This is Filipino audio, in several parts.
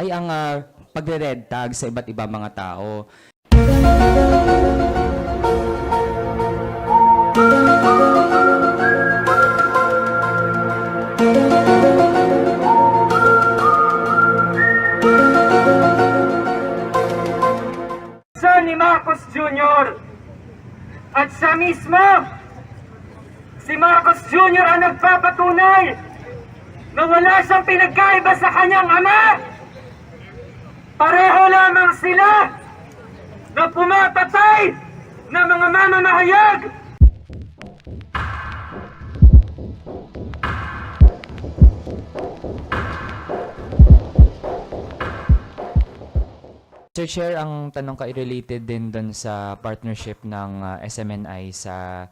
ay ang pagre-red tag sa iba't ibang mga tao. Ni Marcos Jr. At siya mismo, si Marcos Jr. ang nagpapatunay na wala siyang pinagkaiba sa kanyang ama. Pareho lamang sila na pumapatay ng mga mamamahayag. Sir Chair, ang tanong ka related din dun sa partnership ng SMNI sa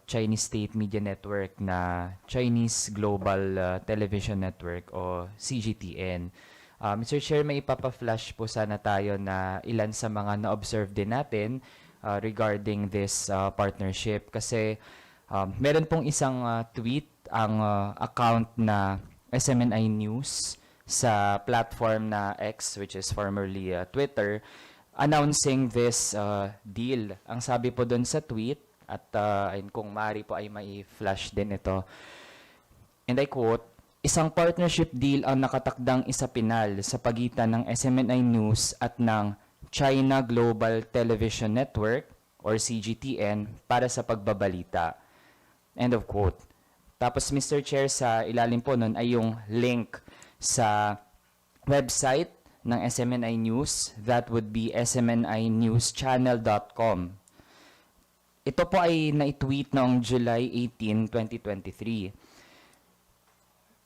Chinese State Media Network na Chinese Global Television Network o CGTN. Mr. Chair, may ipapa-flash po sana tayo na ilan sa mga na-observe din natin regarding this partnership. Kasi meron pong isang tweet ang account na SMNI News sa platform na X, which is formerly Twitter, announcing this deal. Ang sabi po doon sa tweet, at kung maaari po ay may flash din ito, and I quote, "Isang partnership deal ang nakatakdang isapinal sa pagitan ng SMNI News at ng China Global Television Network or CGTN para sa pagbabalita." End of quote. Tapos Mr. Chair, sa ilalim po nun ay yung link sa website ng SMNI News, that would be smninewschannel.com. Ito po ay na-tweet noong July 18, 2023.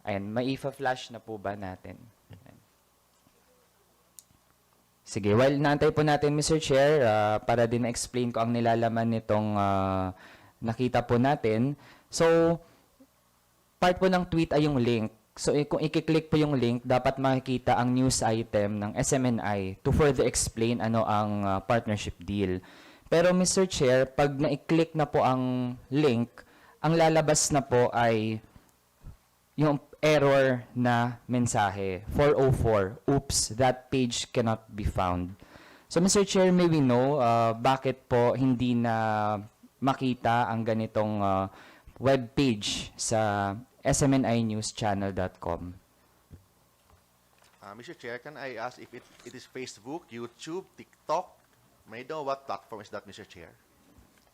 Ayan, may ifa-flash na po ba natin? Ayan. Sige, while naantay po natin, Mr. Chair, para din na-explain ko ang nilalaman nitong nakita po natin. So, part po ng tweet ay yung link. So, kung i-click po yung link, dapat makikita ang news item ng SMNI to further explain ano ang partnership deal. Pero Mr. Chair, pag na-click na po ang link, ang lalabas na po ay yung error na mensahe, 404, "Oops, that page cannot be found." So Mr. Chair, may we know bakit po hindi na makita ang ganitong web page sa smninewschannel.com. Mr. Chair, can I ask if it is Facebook, YouTube, TikTok? May I know what platform is that, Mr. Chair?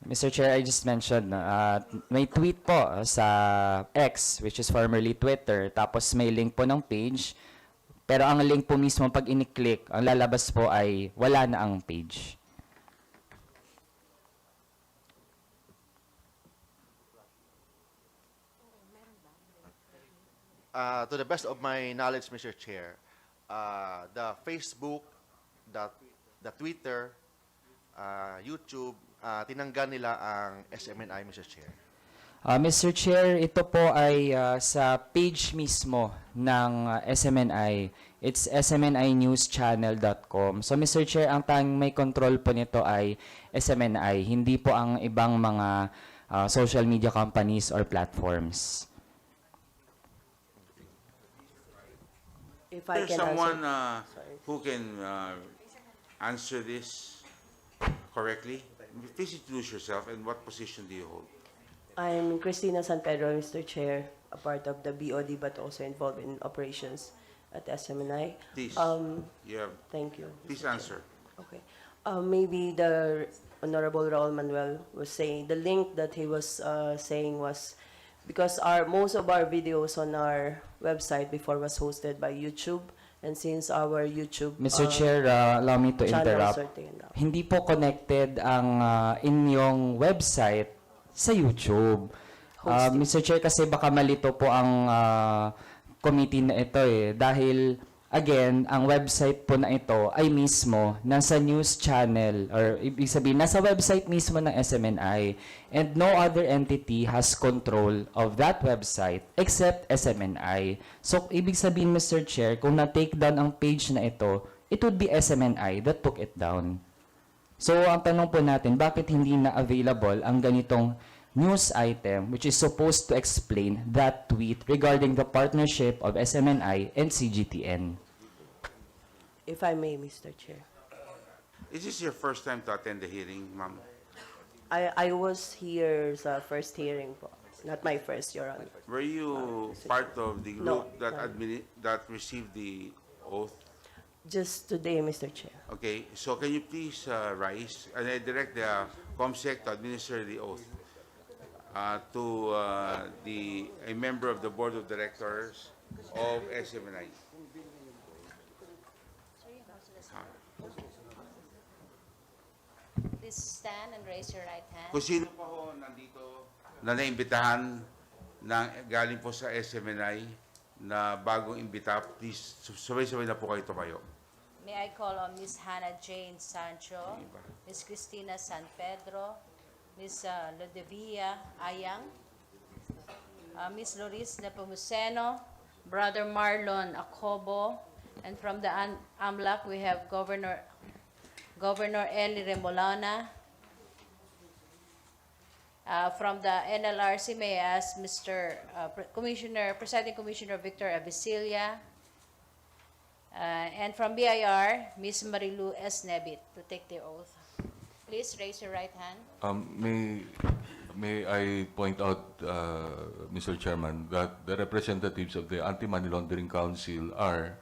Mr. Chair, I just mentioned, may tweet po sa X, which is formerly Twitter, tapos may link po ng page, pero ang link po mismo, pag ini-click, ang lalabas po ay wala na ang page. To the best of my knowledge, Mr. Chair, the Facebook, the Twitter, YouTube, tinanggal nila ang SMNI, Mr. Chair. Mr. Chair, ito po ay sa page mismo ng SMNI. It's smninewschannel.com. So Mr. Chair, ang tanging may control po nito ay SMNI, hindi po ang ibang mga social media companies or platforms. If I There's can someone answer. who can answer this correctly. Please introduce yourself and what position do you hold? I'm Cristina San Pedro, Mr. Chair, a part of the BOD but also involved in operations at SMNI. Please, you have, Thank you. please Mr. answer. Chair. Okay. Maybe the Honorable Raul Manuel was saying, the link that he was saying was because most of our videos on our website before was hosted by YouTube, and since our YouTube Mr. Chair, allow me to channels interrupt. are taken down. Hindi po connected ang inyong website sa YouTube. Hosting. Mr. Chair, kasi baka malito po ang committee na ito dahil again, ang website po na ito ay mismo nasa news channel or ibig sabihin, nasa website mismo ng SMNI and no other entity has control of that website except SMNI. So, ibig sabihin, Mr. Chair, kung na-take down ang page na ito, it would be SMNI that took it down. So, ang tanong po natin, bakit hindi na available ang ganitong news item which is supposed to explain that tweet regarding the partnership of SMNI and CGTN? If I may, Mr. Chair. Is this your first time to attend the hearing, ma'am? I was here sa first hearing po. Not my first, Your Honor. Were you part of the No, group that no. that received the oath? Just today, Mr. Chair. Okay, so can you please rise and I direct the COMSEC to administer the oath to a member of the Board of Directors of SMNI. Please stand and raise your right hand. Kung sino pa ho nandito na naimbitahan galing po sa SMNI na bagong imbita, please sabay-sabay na po kayo tumayo. May I call on Miss Hannah Jane Sancho, Miss Cristina San Pedro, Miss Lodevia Ayang, Miss Loris Nepomuceno, Brother Marlon Acobo, and from the AMLAC we have Governor Eli Remolana. From the NLRC, may I ask Mr. Presiding Commissioner Victor Abisilia, and from BIR, Ms. Marilu S. Nebit to take the oath. Please raise your right hand. May I point out, Mr. Chairman, that the representatives of the Anti-Money Laundering Council are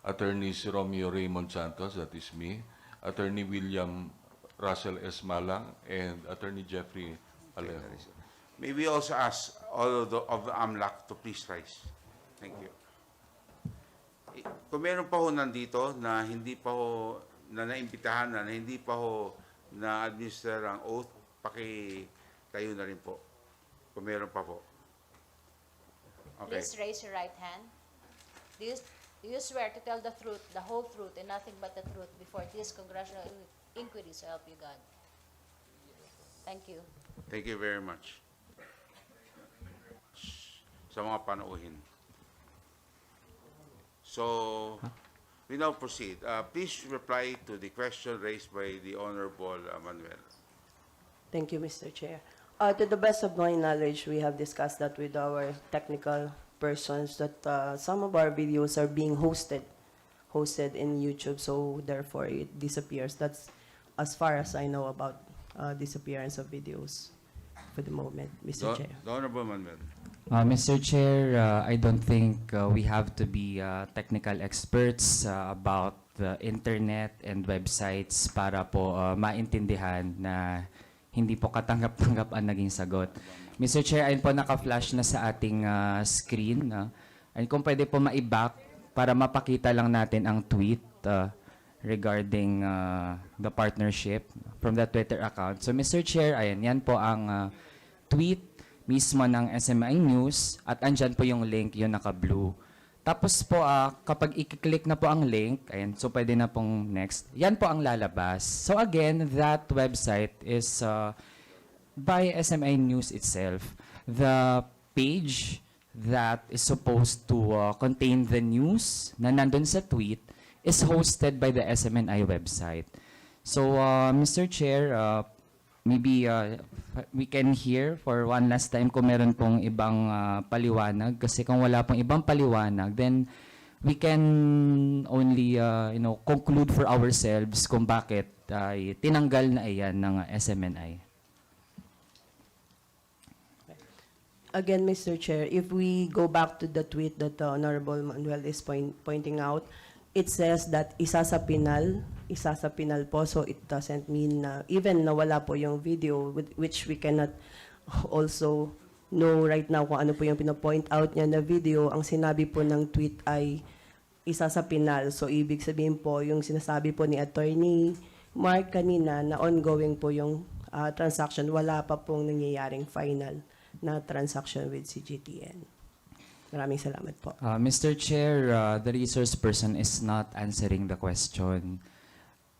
Attorneys Romeo Raymond Santos, that is me, Attorney William Russell S. Malang, and Attorney Jeffrey Alejo. May we also ask all of the AMLAC to please rise. Thank you. Kung meron pa ho nandito na hindi pa ho na naimbitahan na hindi pa ho na-administer ang oath, tayo na rin po. Kung meron pa po. Okay. Please raise your right hand. Do you swear to tell the truth, the whole truth, and nothing but the truth before this congressional inquiry, so help you God? Thank you. Thank you very much. Sa mga panauhin. So, we now proceed. Please reply to the question raised by the Honorable Manuel. Thank you, Mr. Chair. To the best of my knowledge, we have discussed that with our technical persons that some of our videos are being hosted in YouTube, so therefore it disappears. That's as far as I know about disappearance of videos for the moment, Mr. Chair. The Honorable Manuel. Mr. Chair, I don't think we have to be technical experts about the internet and websites para po maintindihan na hindi po katanggap-tanggap ang naging sagot. Mr. Chair, ayun po naka-flash na sa ating screen. And kung pwede po ma-back para mapakita lang natin ang tweet regarding the partnership from the Twitter account. So Mr. Chair, ayan, yan po ang tweet mismo ng SMI News at andyan po yung link, yung naka-blue. Tapos po, kapag i-click na po ang link, ayan, so pwede na pong next, yan po ang lalabas. So again, that website is by SMI News itself. The page that is supposed to contain the news na nandun sa tweet is hosted by the SMNI website. So, Mr. Chair, maybe we can hear for one last time kung meron pong ibang paliwanag. Kasi kung wala pong ibang paliwanag, then we can only conclude for ourselves kung bakit tinanggal na iyan ng SMNI. Again, Mr. Chair, if we go back to the tweet that Honorable Manuel is pointing out, it says that isa sa pinal po, so it doesn't mean na even nawala po yung video, which we cannot also know right now kung ano po yung pinapoint out niya na video. Ang sinabi po ng tweet ay isa sa pinal. So ibig sabihin po, yung sinasabi po ni Attorney Mark kanina na ongoing po yung transaction, wala pa pong nangyayaring final na transaction with CGTN. Maraming salamat po. Mr. Chair, the resource person is not answering the question.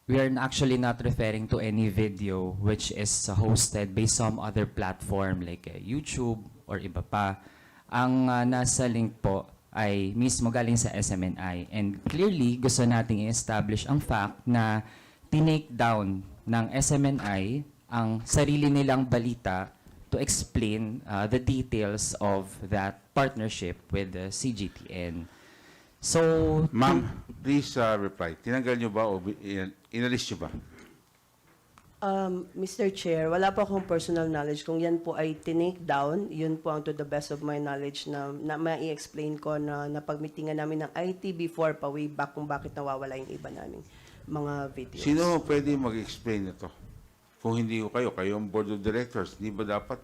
We are actually not referring to any video which is hosted by some other platform like YouTube or iba pa. Ang nasa link po ay mismo galing sa SMNI. And clearly, gusto nating i-establish ang fact na tinake down ng SMNI ang sarili nilang balita to explain the details of that partnership with the CGTN. So, Ma'am, please reply. Tinanggal nyo ba o inalis nyo ba? Mr. Chair, wala po akong personal knowledge. Kung yan po ay tinake down, yun po ang to the best of my knowledge na ma-i-explain ko na napag-meetingan namin ng IT before pa way back kung bakit nawawala yung iba naming mga videos. Sino pwede mag-explain ito? Kung hindi ko kayo ang board of directors, di ba dapat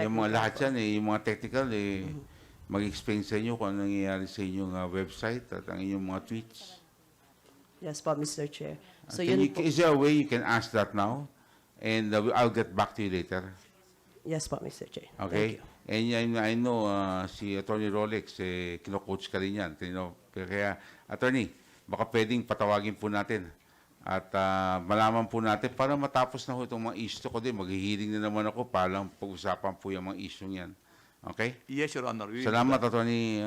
yung mga lahat yan, yung mga technical, mag-explain sa inyo kung ano nangyayari sa inyong website at ang inyong mga tweets? Yes po, Mr. Chair. So Can yun you, po, is there a way you can ask that now? And I'll get back to you later. yes po, Mr. Chair. Okay? Thank you. And I know si Attorney Rolex, kino-coach ka rin yan. Kaya, Attorney, baka pwedeng patawagin po natin at malaman po natin para matapos na ho itong mga issue ko din. Maghihiling na naman ako para lang pag-usapan po yung mga issue yan. Okay? Yes, Your Honor. We will Salamat, do that. Attorney.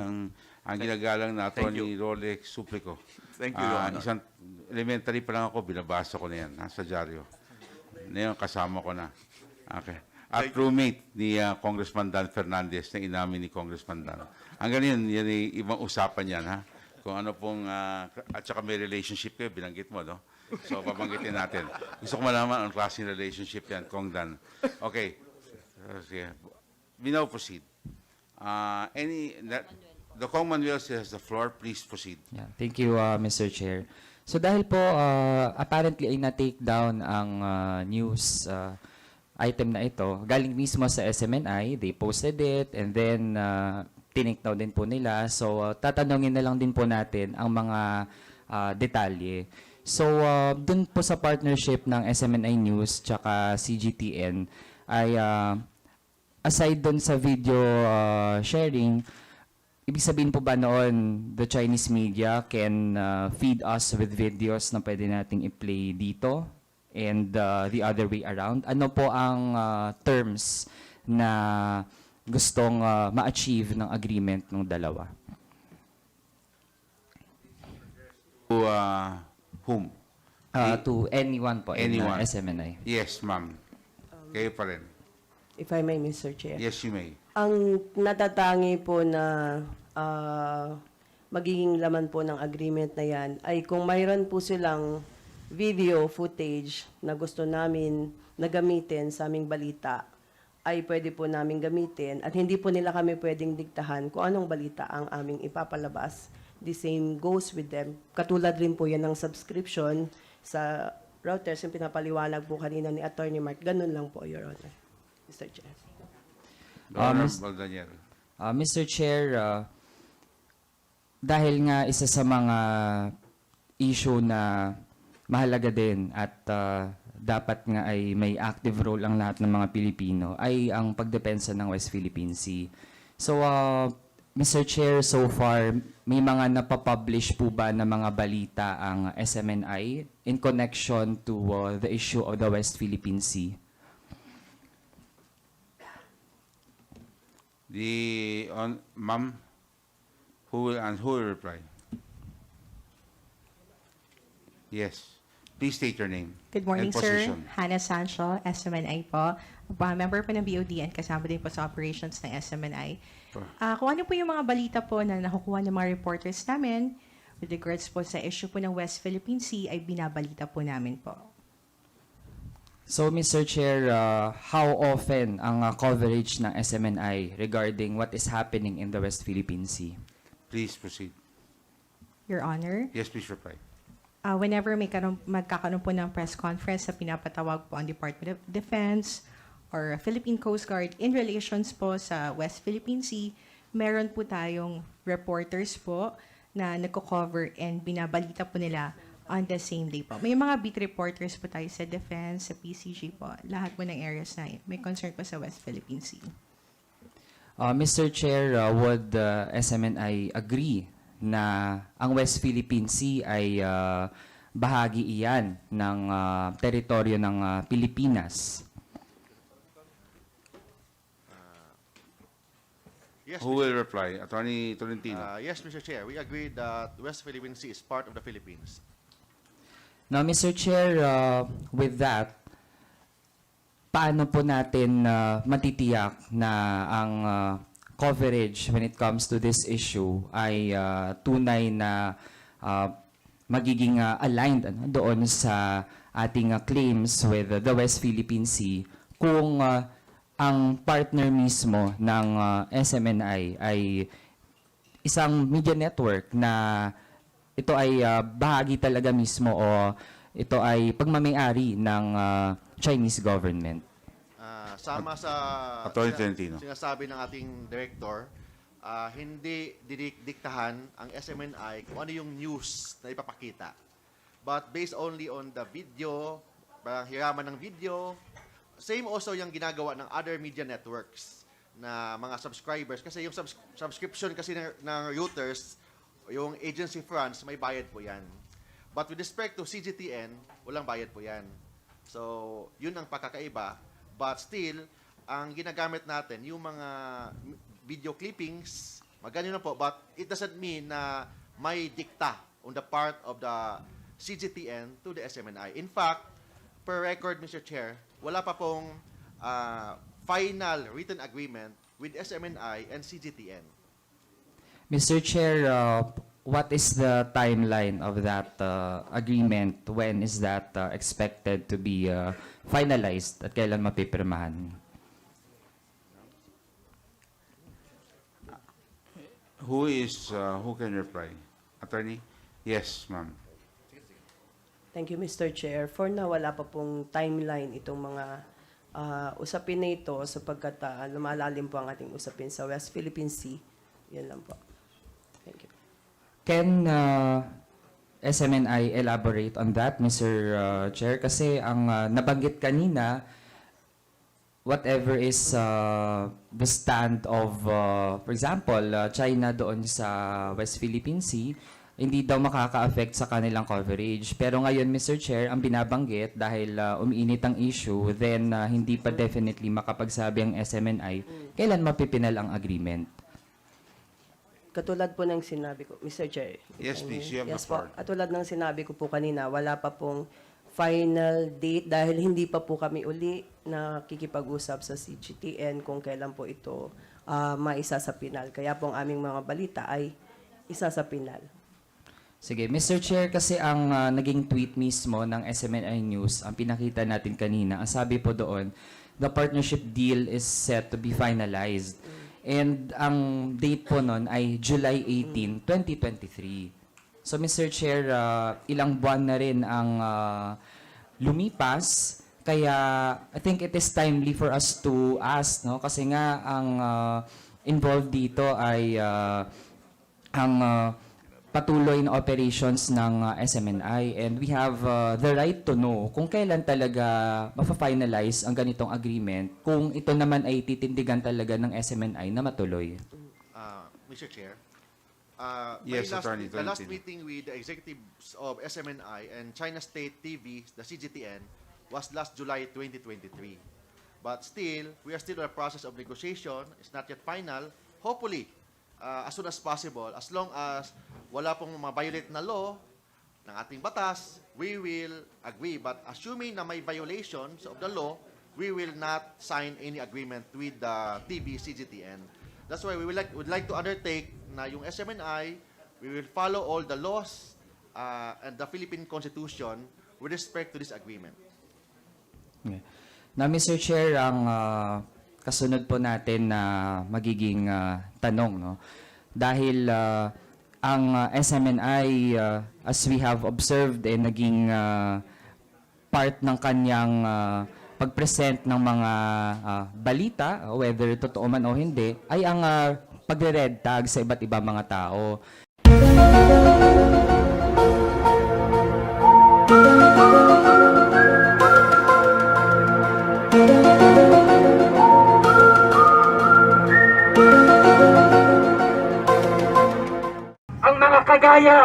Ang ginagalang na Thank Attorney Rolex Suplico. Thank you, Your Honor. Isang elementary pa lang ako, binabasa ko na yan. Nasa dyaryo. Ngayon, kasama ko na. Okay. At roommate ni Congressman Dan Fernandez na inamin ni Congressman Dan. Ang ganyan, yan ay ibang usapan yan, ha? Kung ano pong, at saka may relationship kayo, binanggit mo, no? So, babanggitin natin. Gusto ko malaman ang klaseng relationship yan, Kong Dan. Okay. Sige. We now proceed. The Commonwealth has the floor. Please proceed. yeah, thank you, Mr. Chair. So dahil po apparently ay na-take down ang news item na ito, galing mismo sa SMNI, they posted it and then tinake down din po nila. So tatanungin na lang din po natin ang mga detalye. So dun po sa partnership ng SMNI News tsaka CGTN ay aside dun sa video sharing, ibig sabihin po ba noon, the Chinese media can feed us with videos na pwede nating i-play dito and the other way around? Ano po ang terms na gustong ma-achieve ng agreement ng dalawa? To whom? To anyone po Anyone. in SMNI. Yes, ma'am. Kayo pa rin. If I may, Mr. Chair. Yes, you may. Ang natatangi po na magiging laman po ng agreement na yan ay kung mayroon po silang video footage na gusto namin na gamitin sa aming balita, ay pwede po namin gamitin at hindi po nila kami pwedeng diktahan kung anong balita ang aming ipapalabas. The same goes with them. Katulad rin po yan ng subscription sa routers, yung pinapaliwanag po kanina ni Attorney Mark. Ganun lang po, Your Honor. Mr. Chair. Honorable Daniel. Mr. Chair, dahil nga isa sa mga issue na mahalaga din at dapat nga ay may active role ang lahat ng mga Pilipino ay ang pagdepensa ng West Philippine Sea. So, Mr. Chair, so far, may mga napapublish po ba na mga balita ang SMNI in connection to the issue of the West Philippine Sea? Ma'am, who will reply? Yes. Please state your name. Good morning, and sir. position. Hannah Sancho, SMNI po. Member po ng BOD and kasama din po sa operations ng SMNI. Kung ano po yung mga balita po na nakukuha ng mga reporters namin with regards po sa issue po ng West Philippine Sea ay binabalita po namin po. So, Mr. Chair, how often ang coverage ng SMNI regarding what is happening in the West Philippine Sea? Please proceed. Your Honor, Yes, please reply. whenever magkakaroon po ng press conference na pinapatawag po ang Department of Defense or Philippine Coast Guard in relations po sa West Philippine Sea, meron po tayong reporters po na nagko-cover and binabalita po nila on the same day po. May mga beat reporters po tayo sa Defense, sa PCG po, lahat po ng areas na may concern po sa West Philippine Sea. Mr. Chair, would SMNI agree na ang West Philippine Sea ay bahagi iyan ng teritoryo ng Pilipinas? Yes, Who will reply? Attorney Tolentino. yes, Mr. Chair. We agree that West Philippine Sea is part of the Philippines. Now, Mr. Chair, with that, paano po natin matitiyak na ang coverage when it comes to this issue ay tunay na magiging aligned doon sa ating claims with the West Philippine Sea kung ang partner mismo ng SMNI ay isang media network na ito ay bahagi talaga mismo o ito ay pagmamayari ng Chinese government. Sama sa Attorney Tolentino. sinasabi ng ating director, hindi didiktahan ang SMNI kung ano yung news na ipapakita. But based only on the video, parang hiraman ng video, same also yung ginagawa ng other media networks na mga subscribers. Kasi yung subscription kasi ng Reuters, yung agency funds, may bayad po yan. But with respect to CGTN, walang bayad po yan. So, yun ang pagkakaiba. But still, ang ginagamit natin, yung mga video clippings, magano na po, but it doesn't mean na may dikta on the part of the CGTN to the SMNI. In fact, per record, Mr. Chair, wala pa pong final written agreement with SMNI and CGTN. Mr. Chair, what is the timeline of that agreement? When is that expected to be finalized at kailan mapipirmahan? Who can reply? Attorney? Yes, ma'am. Thank you, Mr. Chair. For now, wala pa pong timeline itong mga usapin na ito sapagkat lumalalim po ang ating usapin sa West Philippine Sea. Yan lang po. Thank you. Can SMNI elaborate on that, Mr. Chair? Kasi ang nabanggit kanina, whatever is the stand of, for example, China doon sa West Philippine Sea, hindi daw makaka-affect sa kanilang coverage. Pero ngayon, Mr. Chair, ang binabanggit dahil umiinit ang issue, then hindi pa definitely makapagsabi ang SMNI, kailan mapipinal ang agreement? Katulad po ng sinabi ko, Mr. Chair. Yes, please. You have the Yes po. floor. Katulad ng sinabi ko po kanina, wala pa pong final date dahil hindi pa po kami uli nakikipag-usap sa CGTN kung kailan po ito maisa sa pinal. Kaya po ang aming mga balita ay isa sa pinal. Sige, Mr. Chair, kasi ang naging tweet mismo ng SMNI News, ang pinakita natin kanina, ang sabi po doon, the partnership deal is set to be finalized. And ang date po nun ay July 18, 2023. So, Mr. Chair, ilang buwan na rin ang lumipas. Kaya, I think it is timely for us to ask, no? Kasi nga, ang involved dito ay ang patuloy na operations ng SMNI. And we have the right to know kung kailan talaga mafa-finalize ang ganitong agreement, kung ito naman ay titindigan talaga ng SMNI na matuloy. Mr. Chair, Yes, Attorney the last Tolentino. meeting with the executives of SMNI and China State TV, the CGTN, was last July 2023. But still, we are still in the process of negotiation. It's not yet final. Hopefully, as soon as possible, as long as wala pong ma-violate na law ng ating batas, we will agree. But assuming na may violations of the law, we will not sign any agreement with the TV CGTN. That's why we would like to undertake na yung SMNI, we will follow all the laws and the Philippine Constitution with respect to this agreement. Okay. Na Mr. Chair, ang kasunod po natin na magiging tanong, no? Dahil ang SMNI, as we have observed, naging part ng kanyang pag-present ng mga balita, whether totoo man o hindi, ay ang pagre-red tag sa iba't ibang mga tao. Ang mga kagaya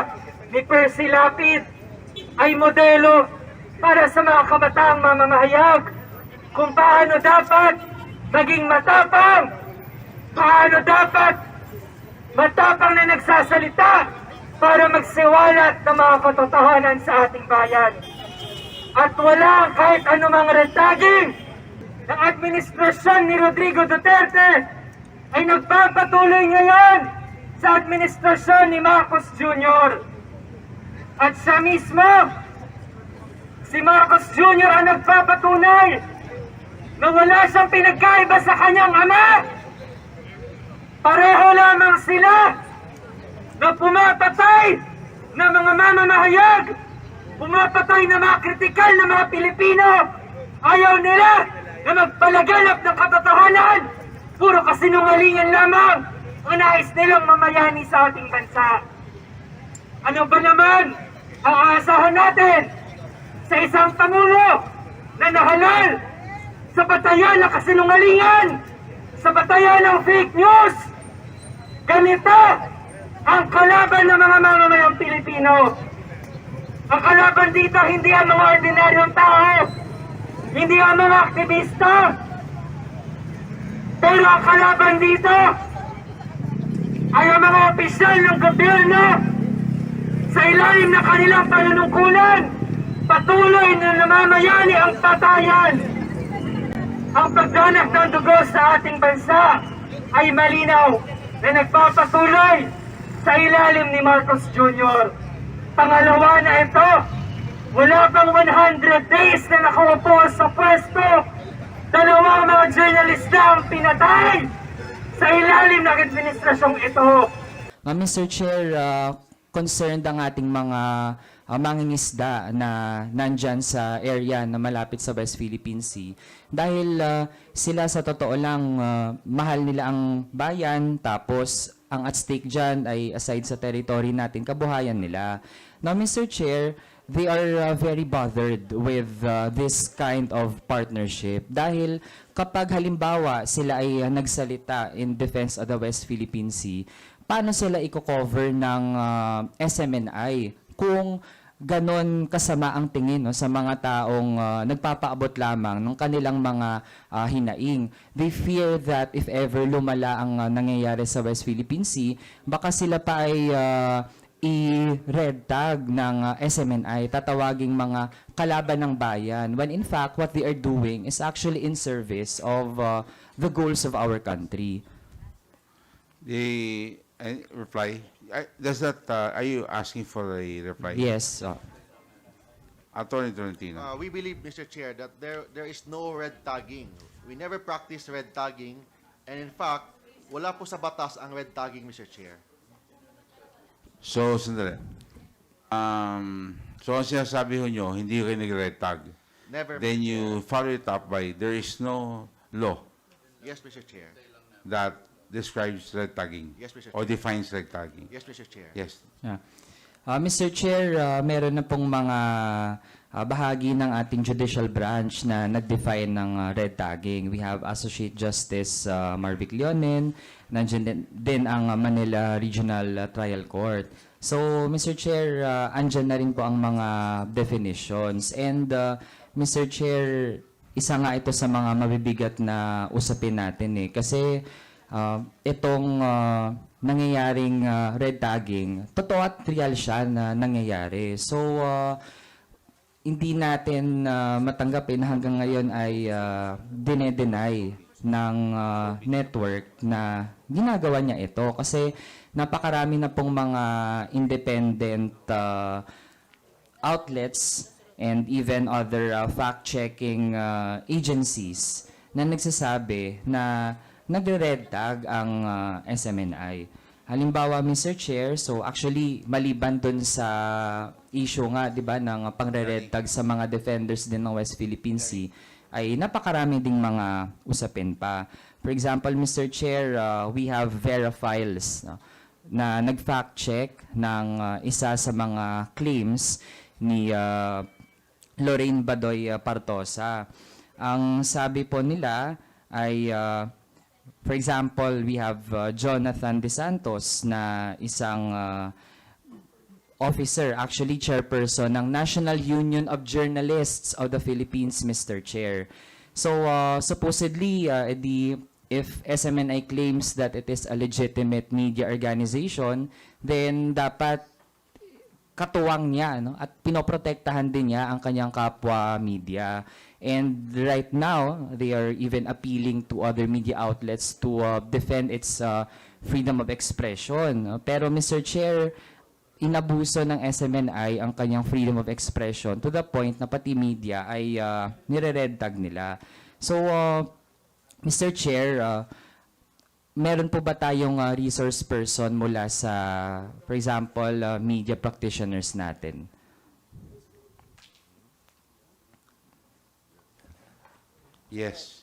ni Percy Lapid ay modelo para sa mga kabataang mamamahayag kung paano dapat maging matapang, paano dapat matapang na nagsasalita para magsiwalat ng mga katotohanan sa ating bayan. At wala kahit anumang rentaging ng administrasyon ni Rodrigo Duterte ay nagpapatuloy ngayon sa administrasyon ni Marcos Jr. At siya mismo, si Marcos Jr. ang nagpapatunay na wala siyang pinagkaiba sa kanyang ama. Pareho lamang sila na pumapatay ng mga mamamahayag, pumapatay ng mga kritikal na mga Pilipino. Ayaw nila na magpalaganap ng katotohanan. Puro kasinungalingan lamang ang nais nilang mamayani sa ating bansa. Ano ba naman ang aasahan natin sa isang Pangulo na nahalal sa batayan ng kasinungalingan, sa batayan ng fake news? Ganito ang kalaban ng mga mamamayang Pilipino. Ang kalaban dito hindi ang mga ordinaryong tao, hindi ang mga aktivista, pero ang kalaban dito ay ang mga opisyal ng gobyerno sa ilalim ng kanilang panunungkulan. Patuloy na namamayani ang patayan. Ang pagganap ng dugo sa ating bansa ay malinaw na nagpapatuloy sa ilalim ni Marcos Jr. Pangalawa na ito, wala pang 100 days na nakaupo sa pwesto, dalawang mga journalista ang pinatay sa ilalim ng administrasyong ito. Mr. Chair, concerned ang ating mga mangingisda na nandyan sa area na malapit sa West Philippine Sea dahil sila sa totoo lang mahal nila ang bayan, tapos ang at stake dyan ay aside sa territory natin, kabuhayan nila. Now, Mr. Chair, they are very bothered with this kind of partnership dahil kapag halimbawa sila ay nagsalita in defense of the West Philippine Sea, paano sila i-cover ng SMNI kung ganon kasama ang tingin sa mga taong nagpapaabot lamang ng kanilang mga hinaing. They fear that if ever lumala ang nangyayari sa West Philippine Sea, baka sila pa ay i-red tag ng SMNI, tatawaging mga kalaban ng bayan, when in fact what they are doing is actually in service of the goals of our country. The reply, does that, are you asking for a reply? Yes. Attorney Tolentino. We believe, Mr. Chair, that there is no red tagging. We never practice red tagging, and in fact, wala po sa batas ang red tagging, Mr. Chair. So, sandali. So, ang sinasabi ho nyo, hindi kayo nag-red tag. Never. Then Mr. you follow it up by, there is no law Yes, Mr. Chair. that describes red tagging Yes, Mr. or Chair. defines red tagging. Yes, Mr. Chair. Yes. Yeah. Mr. Chair, meron na pong mga bahagi ng ating judicial branch na nag-define ng red tagging. We have Associate Justice Marvic Leonen, nandiyan din ang Manila Regional Trial Court. So, Mr. Chair, andyan na rin po ang mga definitions. And, Mr. Chair, isa nga ito sa mga mabibigat na usapin natin kasi itong nangyayaring red tagging, totoo at real siya na nangyayari. So, hindi natin matanggapin hanggang ngayon ay dinedenay ng network na ginagawa niya ito. Kasi napakarami na pong mga independent outlets and even other fact-checking agencies na nagsasabi na nagre-red tag ang SMNI. Halimbawa, Mr. Chair, so actually, maliban dun sa issue nga, di ba, ng pangre-red tag sa mga defenders din ng West Philippine Sea, ay napakarami ding mga usapin pa. For example, Mr. Chair, we have Verifiles na nag-fact check ng isa sa mga claims ni Lorraine Badoy Partosa. Ang sabi po nila ay for example, we have Jonathan De Santos na isang officer, actually chairperson ng National Union of Journalists of the Philippines, Mr. Chair. So supposedly, if SMNI claims that it is a legitimate media organization, then dapat katuwang niya, no? At pinoprotektahan din niya ang kanyang kapwa media. And right now, they are even appealing to other media outlets to defend its freedom of expression. No? Pero Mr. Chair, inabuso ng SMNI ang kanyang freedom of expression to the point na pati media ay nire-red tag nila. So, Mr. Chair, meron po ba tayong resource person mula sa, for example, media practitioners natin? Yes.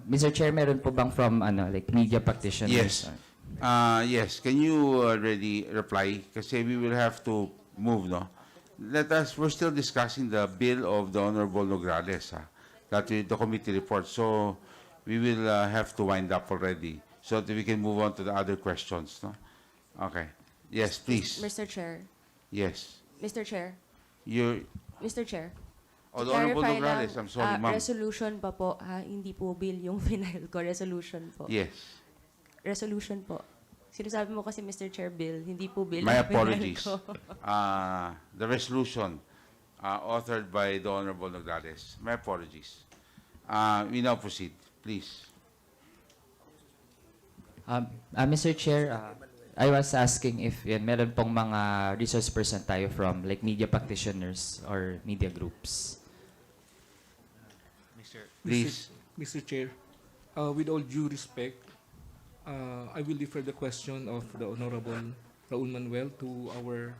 Mr. Chair, meron po bang from like media practitioners? Yes. Yes. Can you already reply? Kasi we will have to move, no? We're still discussing the bill of the Honorable Nograles, the committee report. So we will have to wind up already so that we can move on to the other questions, no? Okay. Yes, please. Mr. Chair. Yes. Mr. Chair. Mr. Chair. Oh, the Honorable Clarify Nograles, lang, I'm sorry, ma'am. resolution pa po, hindi po bill yung final ko. Resolution po. Yes. Resolution po. Sinasabi mo kasi, Mr. Chair, bill. Hindi po bill My yung final apologies. ko. The resolution authored by the Honorable Nograles. My apologies. We now proceed, please. Mr. Chair, I was asking if meron pong mga resource person tayo from like media practitioners or media groups. Please. Mr. Chair, with all due respect, I will defer the question of the Honorable Raul Manuel to our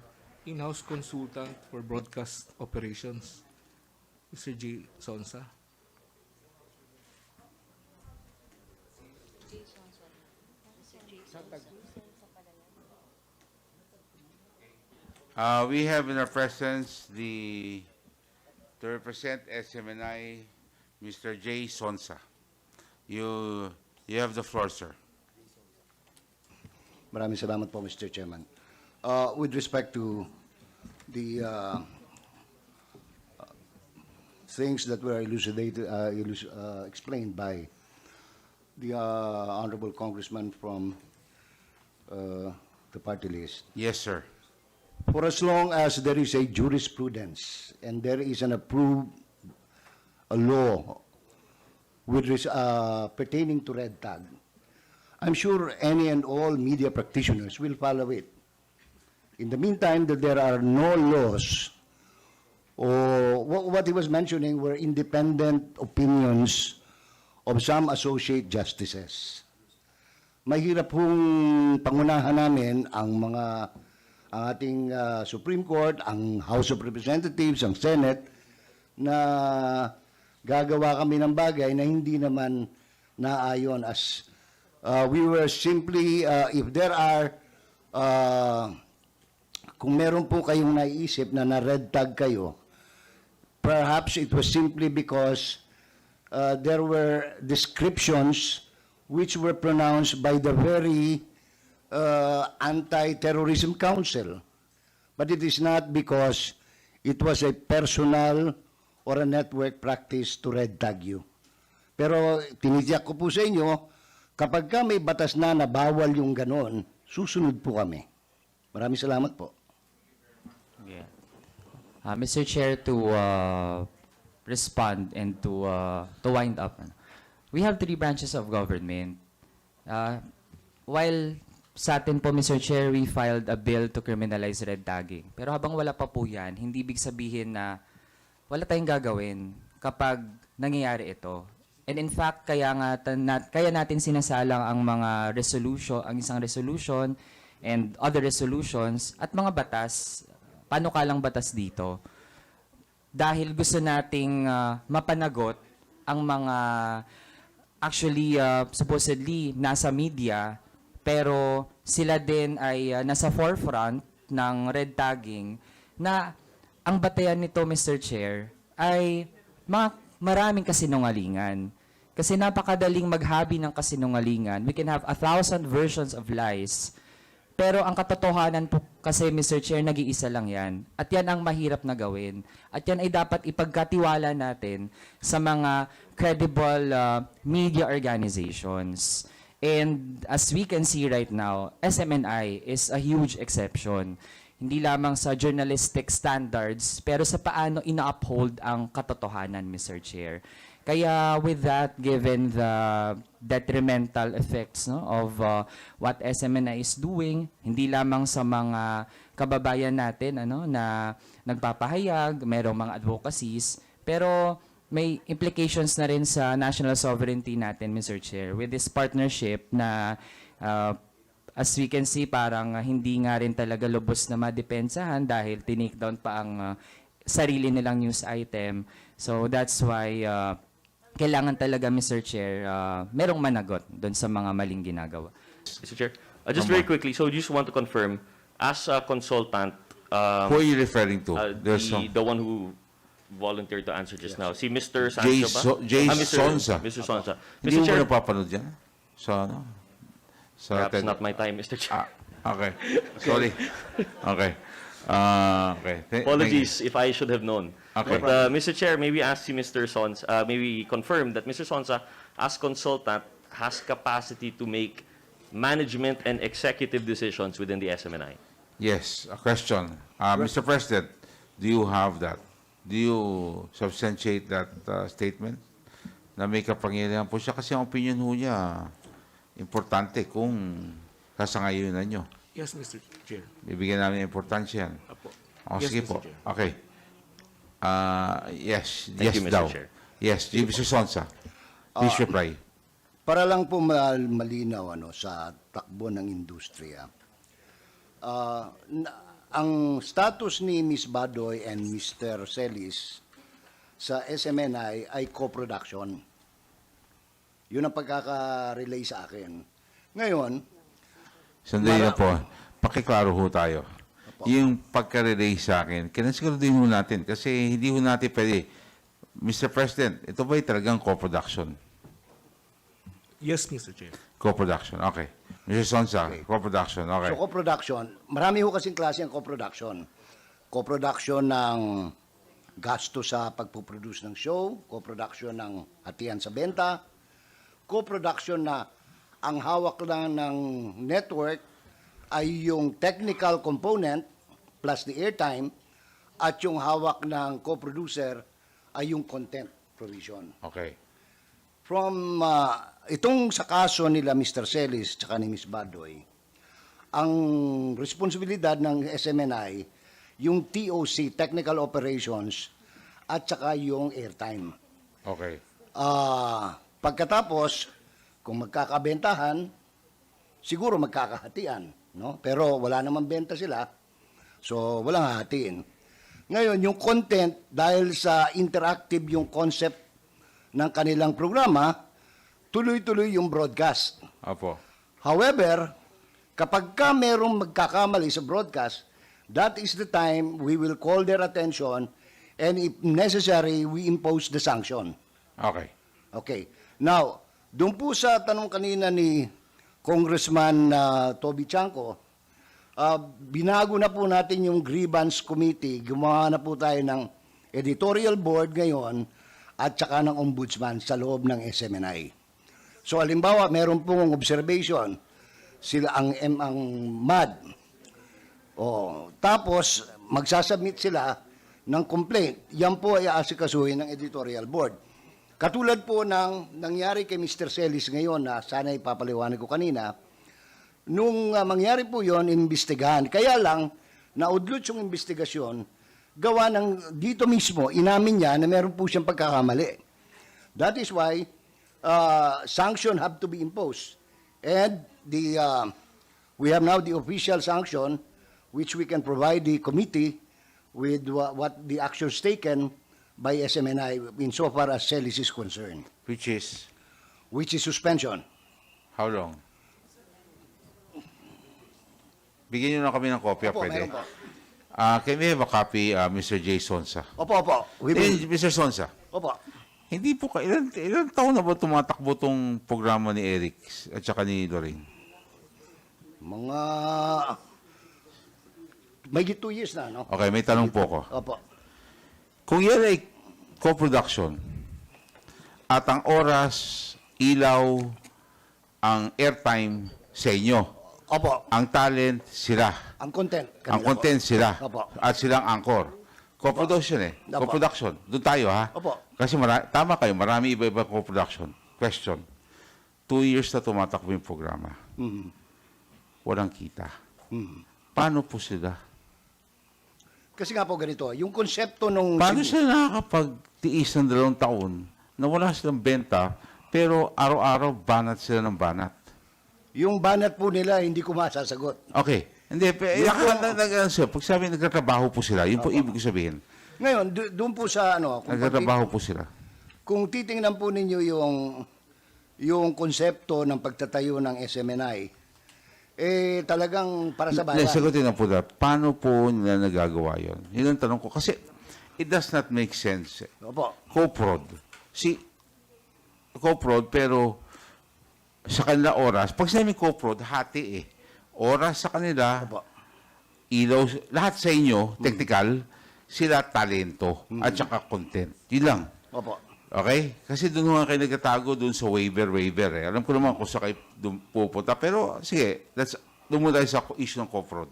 in-house consultant for broadcast operations, Mr. J. Sonsa. We have in our presence to represent SMNI, Mr. J. Sonsa. You have the floor, sir. Maraming salamat po, Mr. Chairman. With respect to the things that were explained by the Honorable Congressman from the party list. Yes, sir. For as long as there is a jurisprudence and there is an approved law pertaining to red tag, I'm sure any and all media practitioners will follow it. In the meantime, that there are no laws, or what he was mentioning were independent opinions of some associate justices. Mahirap pong pangunahan namin ang ating Supreme Court, ang House of Representatives, ang Senate, na gagawa kami ng bagay na hindi naman naayon as we were simply, if there are, kung meron po kayong naiisip na na-red tag kayo, perhaps it was simply because there were descriptions which were pronounced by the very Anti-Terrorism Council. But it is not because it was a personal or a network practice to red tag you. Pero tinitiyak ko po sa inyo, kapag ka may batas na bawal yung ganon, susunod po kami. Maraming salamat po. Yeah. Mr. Chair, to respond and to wind up, we have 3 branches of government. While sa atin po, Mr. Chair, we filed a bill to criminalize red tagging. Pero habang wala pa po yan, hindi ibig sabihin na wala tayong gagawin kapag nangyayari ito. And in fact, kaya natin sinasalang ang mga ang isang resolution and other resolutions at mga batas, panukalang batas dito. Dahil gusto nating mapanagot ang mga actually supposedly nasa media, pero sila din ay nasa forefront ng red tagging na ang batayan nito, Mr. Chair, ay maraming kasinungalingan. Kasi napakadaling maghabi ng kasinungalingan. We can have 1,000 versions of lies. Pero ang katotohanan po kasi, Mr. Chair, nag-iisa lang yan. At yan ang mahirap na gawin. At yan ay dapat ipagkatiwala natin sa mga credible media organizations. And as we can see right now, SMNI is a huge exception. hindi lamang sa journalistic standards, pero sa paano ina-uphold ang katotohanan, Mr. Chair. Kaya with that, given the detrimental effects of what SMNI is doing, hindi lamang sa mga kababayan natin na nagpapahayag, mayroong mga advocacies, pero may implications na rin sa national sovereignty natin, Mr. Chair, with this partnership na as we can see, parang hindi nga rin talaga lubos na madepensahan dahil tinake down pa ang sarili nilang news item. So that's why kailangan talaga, Mr. Chair, merong managot doon sa mga maling ginagawa. Mr. Chair, just very quickly, so just want to confirm, as a consultant, Who are you referring to? the one who volunteered to answer just now, si Mr. Sancho ba? Jay Mr. Sonsa. Mr. Sonsa. Hindi Mr. mo Chair, napapanood yan? Sa ano? Sa perhaps not my time, Mr. Chair. Okay. Sorry. Okay. Okay. Apologies if I should have known. Okay. But Mr. Chair, maybe ask you, Mr. Sonsa, maybe confirm that Mr. Sonsa, as consultant, has capacity to make management and executive decisions within the SMNI. Yes, a question. Mr. President, do you have that? Do you substantiate that statement? Na may kapangyarihan po siya kasi ang opinion ho niya importante kung kasangayunan nyo. Yes, Mr. Chair. Bibigyan namin importansya yan. Apo. O, Yes, sige Mr. po. Chair. Okay. Yes. Thank Yes you, Mr. daw. Chair. Yes, Mr. Sonsa. Please reply. Para lang po malinaw sa takbo ng industriya. Ang status ni Ms. Badoy and Mr. Celis sa SMNI ay co-production. Yun ang pagkaka-relay sa akin. Ngayon, Sandali na po. Pakiklaro ho tayo. Yung pagka-relay sa akin, kinasiguraduhin ho natin kasi hindi ho natin pwede. Mr. President, ito ba'y talagang co-production? Yes, Mr. Chair. Co-production, okay. Mr. Sonsa, co-production, okay. so co-production, marami ho kasing klase ang co-production. Co-production ng gasto sa pagpuproduce ng show, co-production ng hatian sa benta, co-production na ang hawak lang ng network ay yung technical component plus the airtime at yung hawak ng co-producer ay yung content provision. Okay. From itong sa kaso nila Mr. Celis at ni Ms. Badoy, ang responsibilidad ng SMNI yung TOC, Technical Operations, at saka yung airtime. Okay. Pagkatapos, kung magkakabentahan, siguro magkakahatian, no? Pero wala namang benta sila, so walang hahatiin. Ngayon, yung content, dahil sa interactive yung concept ng kanilang programa, tuloy-tuloy yung broadcast. Apo. However, kapag ka merong magkakamali sa broadcast, that is the time we will call their attention and if necessary, we impose the sanction. Okay. Okay. Now, doon po sa tanong kanina ni Congressman Toby Chanco, binago na po natin yung grievance committee. Gumawa na po tayo ng editorial board ngayon at saka ng ombudsman sa loob ng SMNI. So, halimbawa, meron pong observation, sila ang MAD. Tapos, magsasubmit sila ng complaint. Yan po ay aasikasuhin ng editorial board. Katulad po ng nangyari kay Mr. Celis ngayon na sana ipapaliwanag ko kanina, nung mangyari po yon, imbestigahan. Kaya lang, naudlot yung investigasyon, gawa ng dito mismo, inamin niya na meron po siyang pagkakamali. That is why sanction have to be imposed. And we have now the official sanction which we can provide the committee with what the actions taken by SMNI insofar as Celis is concerned. Which is? Which is suspension. How long? Bigyan nyo na kami ng kopya, Opo, pwede? meron po. Can we have a copy, Mr. J. Sonsa? Opo. Mr. Sonsa, Opo. hindi po ilan taon na ba tumatakbo tong programa ni Eric at saka ni Lorraine? Mga may 2 years na, no? Okay, may tanong po ko. Opo. Kung yan ay co-production at ang oras, ilaw, ang airtime sa inyo, Opo. Ang talent, sila. Ang content. Ang kanila content, po. sila. Opo. At silang anchor. Co-production Opo. Co-production. Doon tayo, ha? Opo. Kasi tama kayo, marami iba-iba co-production. Question. 2 years na tumatakbo yung programa. Mhm. Walang kita. Mhm. Paano po sila? Kasi nga po ganito, yung konsepto nung... Paano sila nakakapagtiis ng 2 taon na wala silang benta, pero araw-araw banat sila ng banat? Yung banat po nila, hindi ko masasagot. Okay. Hindi, pag sabi nagtatrabaho po sila, yun po ibig ko sabihin. Ngayon, doon po sa ano... Nagtatrabaho po sila. Kung titingnan po ninyo yung konsepto ng pagtatayo ng SMNI, talagang para sa bayan. Sagutin na po na, paano po nila nagagawa yun? Yun ang tanong ko. Kasi it does not make sense. Opo. Co-prod. Co-prod, pero sa kanila oras, pag sinabi co-prod, hati eh. Oras sa kanila, Opo. ilaw, lahat sa inyo, technical, sila talento, at saka content. Yun lang. Opo. Okay? Kasi doon nga kayo nagtatago doon sa waiver eh. Alam ko naman kung sa kayo pupunta. Pero sige, doon muna tayo sa issue ng co-fraud.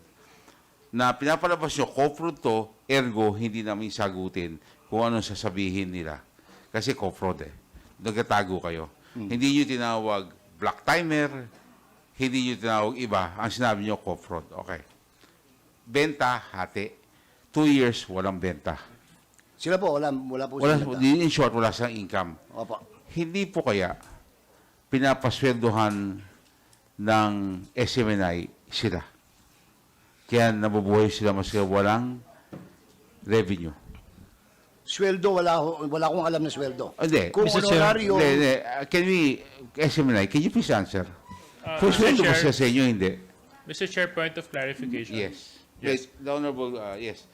Na pinapalabas nyo, co-fraud to, ergo, hindi namin sagutin kung anong sasabihin nila. Kasi co-fraud eh. Nagtatago kayo. Hindi nyo tinawag black timer, hindi nyo tinawag iba. Ang sinabi nyo, co-fraud. Okay. Benta, hati. 2 years, walang benta. Sila po, wala po sila. In short, wala silang income. Opo. Hindi po kaya pinapaswerdohan ng SMNI sila. Kaya nabubuhay sila maski walang revenue. Sweldo, wala akong alam na sweldo. Hindi. Kung Mr. Chair. honorario... SMNI, can you please answer? Kung Mr. sweldo ba Chair. siya sa inyo, hindi? Mr. Chair, point of clarification. Yes. Yes. Wait, the Honorable, yes.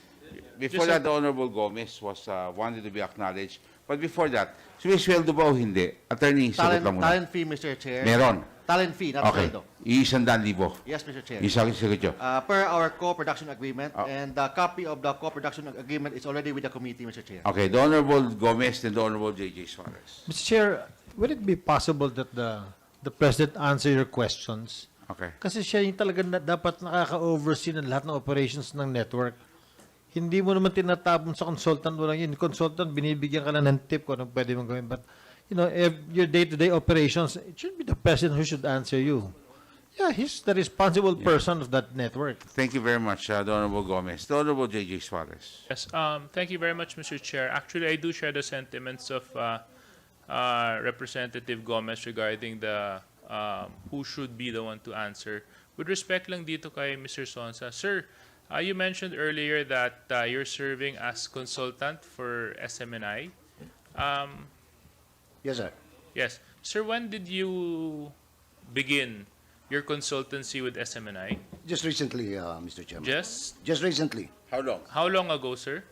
Before Just that, the Honorable Gomez was wanted to be acknowledged. But before that, sumisweldo ba o hindi? Attorney, sagot lang muna. Talent fee, Mr. Chair. Meron. Talent fee, not Okay. sweldo. 100,000. Yes, Mr. Chair. Sagot nyo. Per our co-production agreement, Oh. and the copy of the co-production agreement is already with the committee, Mr. Chair. Okay, the Honorable Gomez and the Honorable J.J. Suarez. Mr. Chair, would it be possible that the President answer your questions? Okay. Kasi siya yung talaga dapat nakaka-oversee ng lahat ng operations ng network. Hindi mo naman tinatapon sa consultant mo lang yun. Consultant, binibigyan ka lang ng tip kung anong pwede mong gawin. But, if your day-to-day operations, it should be the President who should answer you. Yeah, he's the responsible person of that network. Thank you very much, the Honorable Gomez. The Honorable J.J. Suarez. Yes, thank you very much, Mr. Chair. Actually, I do share the sentiments of Representative Gomez regarding the who should be the one to answer. With respect lang dito kay Mr. Sonsa, sir, you mentioned earlier that you're serving as consultant for SMNI. Yes, sir. Yes. Sir, when did you begin your consultancy with SMNI? Just recently, Mr. Chairman. Just Just recently. How long? how long ago, sir?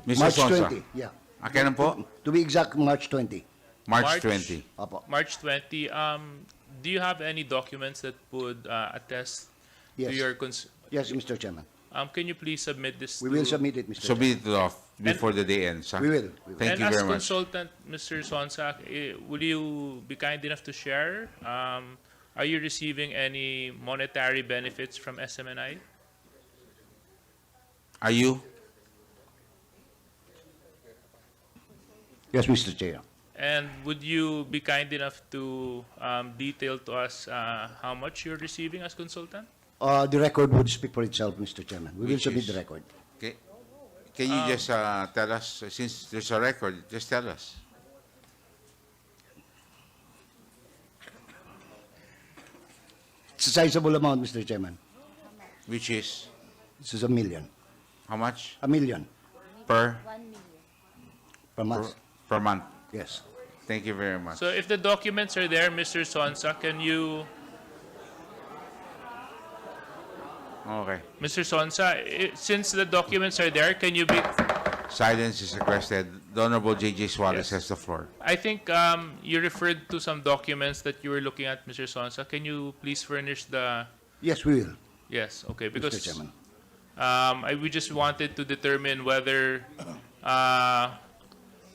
Mr. March Sonsa. 20. Yeah. Kailan po? To be exact, March 20. March 20. Opo. March 20. Do you have any documents that would attest Yes. to your Yes, Mr. Chairman. can you please submit this We to will submit it, Mr. Chairman. Submit it off before the day ends. Huh? We will. Thank and you as very much. consultant, Mr. Sonsak, will you be kind enough to share? Are you receiving any monetary benefits from SMNI? Are you? Yes, Mr. Chair. And would you be kind enough to detail to us how much you're receiving as consultant? The record would speak for itself, Mr. Chairman. We will Which submit is? the record. Okay. Can you just tell us, since there's a record, just tell us. It's a sizable amount, Mr. Chairman. Which is This is $1 million. how much $1 million per per month. per month? Yes. Thank you very much. So if the documents are there, Mr. Sonsa, can you, Okay. Mr. Sonsa, since the documents are there, can you be, Silence is requested. The Honorable J.J. Suarez Yes. has the floor. I think you referred to some documents that you were looking at, Mr. Sonsa. Can you please furnish the, Yes, we will, yes, okay, Mr. because Chairman. We just wanted to determine whether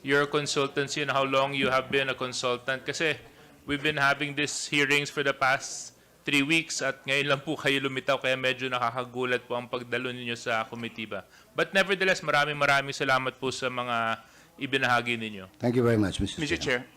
your consultancy and how long you have been a consultant. Kasi we've been having these hearings for the past 3 weeks at ngayon lang po kayo lumitaw kaya medyo nakakagulat po ang pagdalo ninyo sa komitiba. But nevertheless, maraming salamat po sa mga ibinahagi ninyo. Thank you very much, Mr. Mr. Chair,